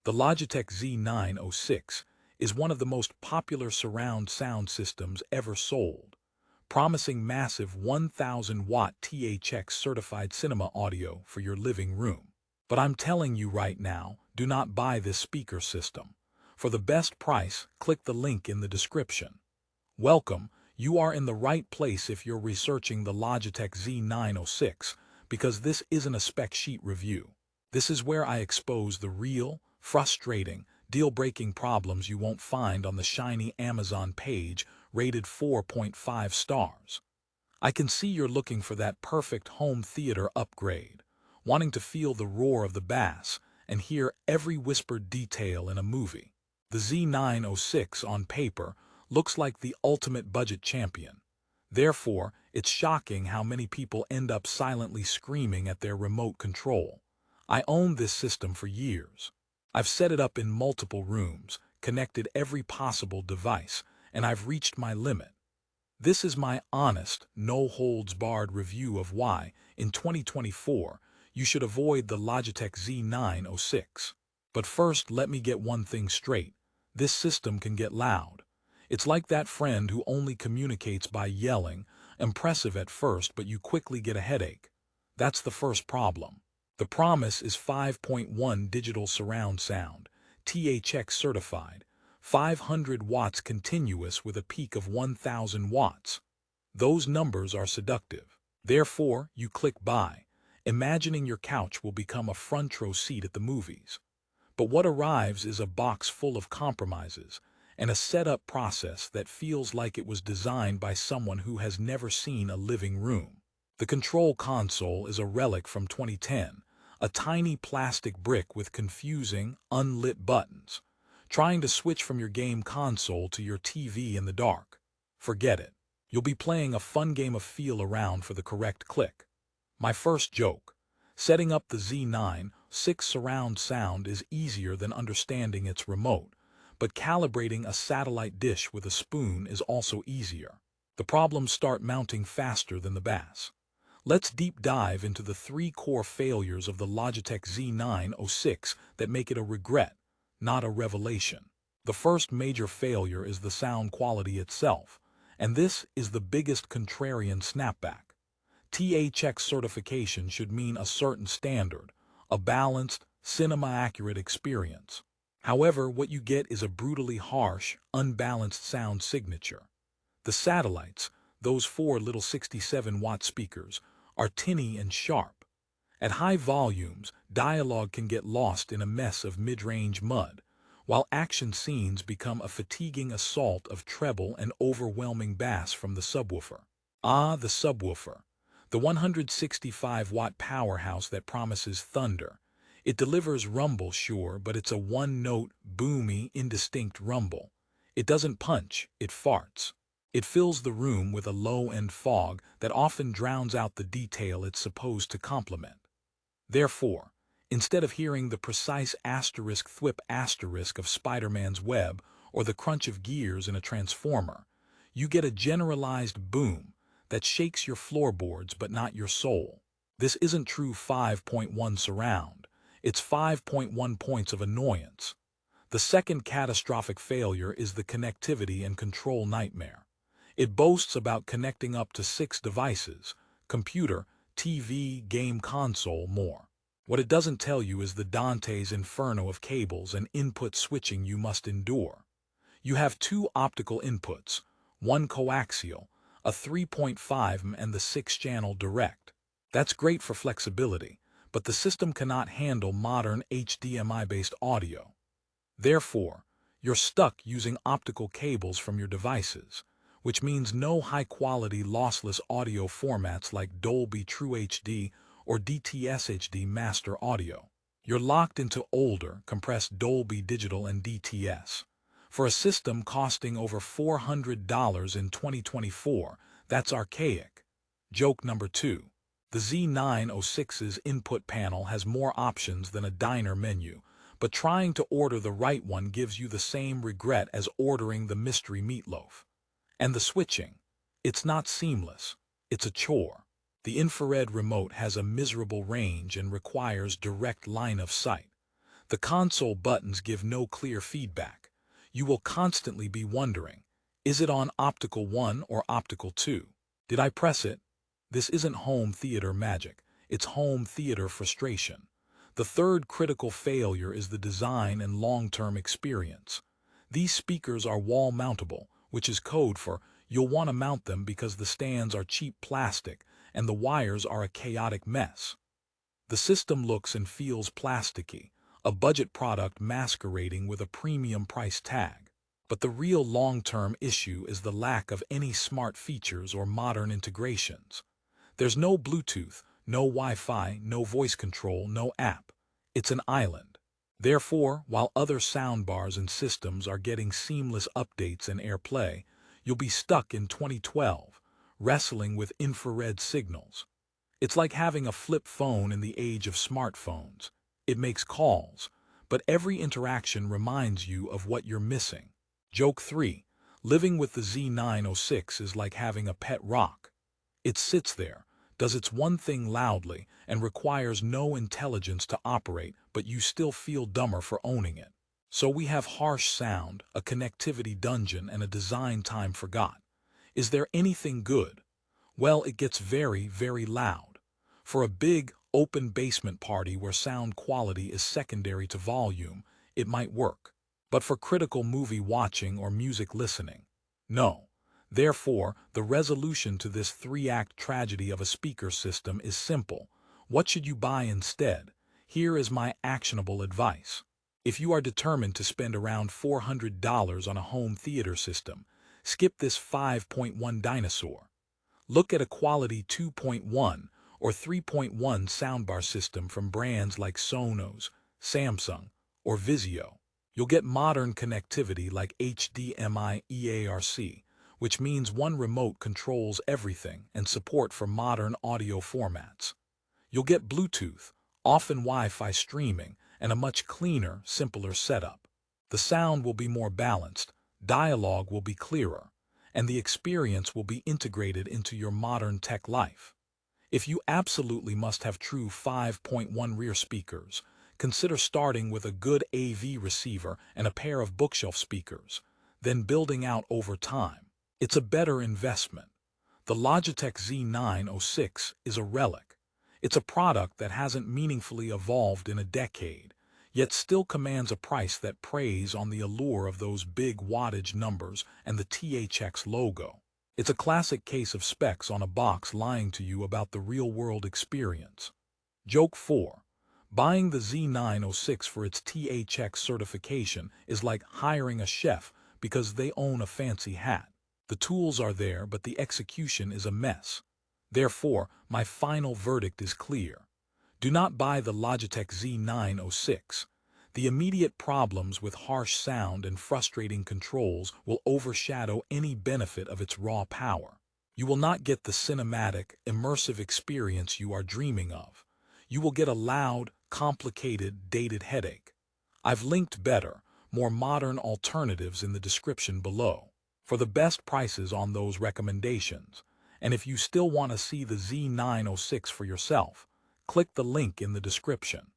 The Logitech Z906 is one of the most popular surround sound systems ever sold, promising massive 1,000-watt THX-certified cinema audio for your living room. But I'm telling you right now, do not buy this speaker system. For the best price, click the link in the description. Welcome, you are in the right place if you're researching the Logitech Z906, because this isn't a spec sheet review. This is where I expose the real, frustrating, deal-breaking problems you won't find on the shiny Amazon page rated 4.5 stars. I can see you're looking for that perfect home theater upgrade, wanting to feel the roar of the bass and hear every whispered detail in a movie. The Z906 on paper looks like the ultimate budget champion. Therefore, it's shocking how many people end up silently screaming at their remote control. I owned this system for years. I've set it up in multiple rooms, connected every possible device, and I've reached my limit. This is my honest, no-holds-barred review of why, in 2024, you should avoid the Logitech Z906. But first, let me get one thing straight. This system can get loud. It's like that friend who only communicates by yelling, impressive at first, but you quickly get a headache. That's the first problem. The promise is 5.1 digital surround sound, THX certified, 500 watts continuous with a peak of 1,000 watts. Those numbers are seductive. Therefore, you click buy, imagining your couch will become a front row seat at the movies. But what arrives is a box full of compromises and a setup process that feels like it was designed by someone who has never seen a living room. The control console is a relic from 2010, a tiny plastic brick with confusing, unlit buttons. Trying to switch from your game console to your TV in the dark. Forget it. You'll be playing a fun game of feel around for the correct click. My first joke. Setting up the Z906 surround sound is easier than understanding its remote, but calibrating a satellite dish with a spoon is also easier. The problems start mounting faster than the bass. Let's deep dive into the 3 core failures of the Logitech Z906 that make it a regret, not a revelation. The first major failure is the sound quality itself, and this is the biggest contrarian snapback. THX certification should mean a certain standard, a balanced, cinema-accurate experience. However, what you get is a brutally harsh, unbalanced sound signature. The satellites, those 4 little 67-watt speakers, are tinny and sharp. At high volumes, dialogue can get lost in a mess of mid-range mud, while action scenes become a fatiguing assault of treble and overwhelming bass from the subwoofer. The subwoofer. The 165-watt powerhouse that promises thunder. It delivers rumble, sure, but it's a one-note, boomy, indistinct rumble. It doesn't punch, it farts. It fills the room with a low-end fog that often drowns out the detail it's supposed to complement. Therefore, instead of hearing the precise asterisk thwip asterisk of Spider-Man's web or the crunch of gears in a transformer, you get a generalized boom that shakes your floorboards but not your soul. This isn't true 5.1 surround. It's 5.1 points of annoyance. The second catastrophic failure is the connectivity and control nightmare. It boasts about connecting up to 6 devices, computer, TV, game console, more. What it doesn't tell you is the Dante's Inferno of cables and input switching you must endure. You have 2 optical inputs, 1 coaxial, a 3.5 and the 6-channel direct. That's great for flexibility, but the system cannot handle modern HDMI-based audio. Therefore, you're stuck using optical cables from your devices, which means no high-quality lossless audio formats like Dolby True HD or DTS HD Master Audio. You're locked into older, compressed Dolby Digital and DTS. For a system costing over $400 in 2024, that's archaic. Joke number 2. The Z906's input panel has more options than a diner menu, but trying to order the right one gives you the same regret as ordering the mystery meatloaf. And the switching. It's not seamless. It's a chore. The infrared remote has a miserable range and requires direct line of sight. The console buttons give no clear feedback. You will constantly be wondering, is it on optical 1 or optical 2? Did I press it? This isn't home theater magic, it's home theater frustration. The third critical failure is the design and long-term experience. These speakers are wall-mountable, which is code for you'll want to mount them because the stands are cheap plastic and the wires are a chaotic mess. The system looks and feels plasticky, a budget product masquerading with a premium price tag. But the real long-term issue is the lack of any smart features or modern integrations. There's no Bluetooth, no Wi-Fi, no voice control, no app. It's an island. Therefore, while other soundbars and systems are getting seamless updates and AirPlay, you'll be stuck in 2012, wrestling with infrared signals. It's like having a flip phone in the age of smartphones. It makes calls, but every interaction reminds you of what you're missing. Joke 3. Living with the Z906 is like having a pet rock. It sits there, does its one thing loudly, and requires no intelligence to operate, but you still feel dumber for owning it. So we have harsh sound, a connectivity dungeon, and a design time forgot. Is there anything good? Well, it gets very, very loud. For a big, open basement party where sound quality is secondary to volume, it might work. But for critical movie watching or music listening, no. Therefore, the resolution to this three-act tragedy of a speaker system is simple. What should you buy instead? Here is my actionable advice. If you are determined to spend around $400 on a home theater system, skip this 5.1 dinosaur. Look at a quality 2.1 or 3.1 soundbar system from brands like Sonos, Samsung, or Vizio. You'll get modern connectivity like HDMI EARC, which means one remote controls everything, and support for modern audio formats. You'll get Bluetooth, often Wi-Fi streaming, and a much cleaner, simpler setup. The sound will be more balanced, dialogue will be clearer, and the experience will be integrated into your modern tech life. If you absolutely must have true 5.1 rear speakers, consider starting with a good AV receiver and a pair of bookshelf speakers, then building out over time. It's a better investment. The Logitech Z906 is a relic. It's a product that hasn't meaningfully evolved in a decade, yet still commands a price that preys on the allure of those big wattage numbers and the THX logo. It's a classic case of specs on a box lying to you about the real-world experience. Joke 4. Buying the Z906 for its THX certification is like hiring a chef because they own a fancy hat. The tools are there, but the execution is a mess. Therefore, my final verdict is clear. Do not buy the Logitech Z906. The immediate problems with harsh sound and frustrating controls will overshadow any benefit of its raw power. You will not get the cinematic, immersive experience you are dreaming of. You will get a loud, complicated, dated headache. I've linked better, more modern alternatives in the description below for the best prices on those recommendations. And if you still want to see the Z906 for yourself, click the link in the description.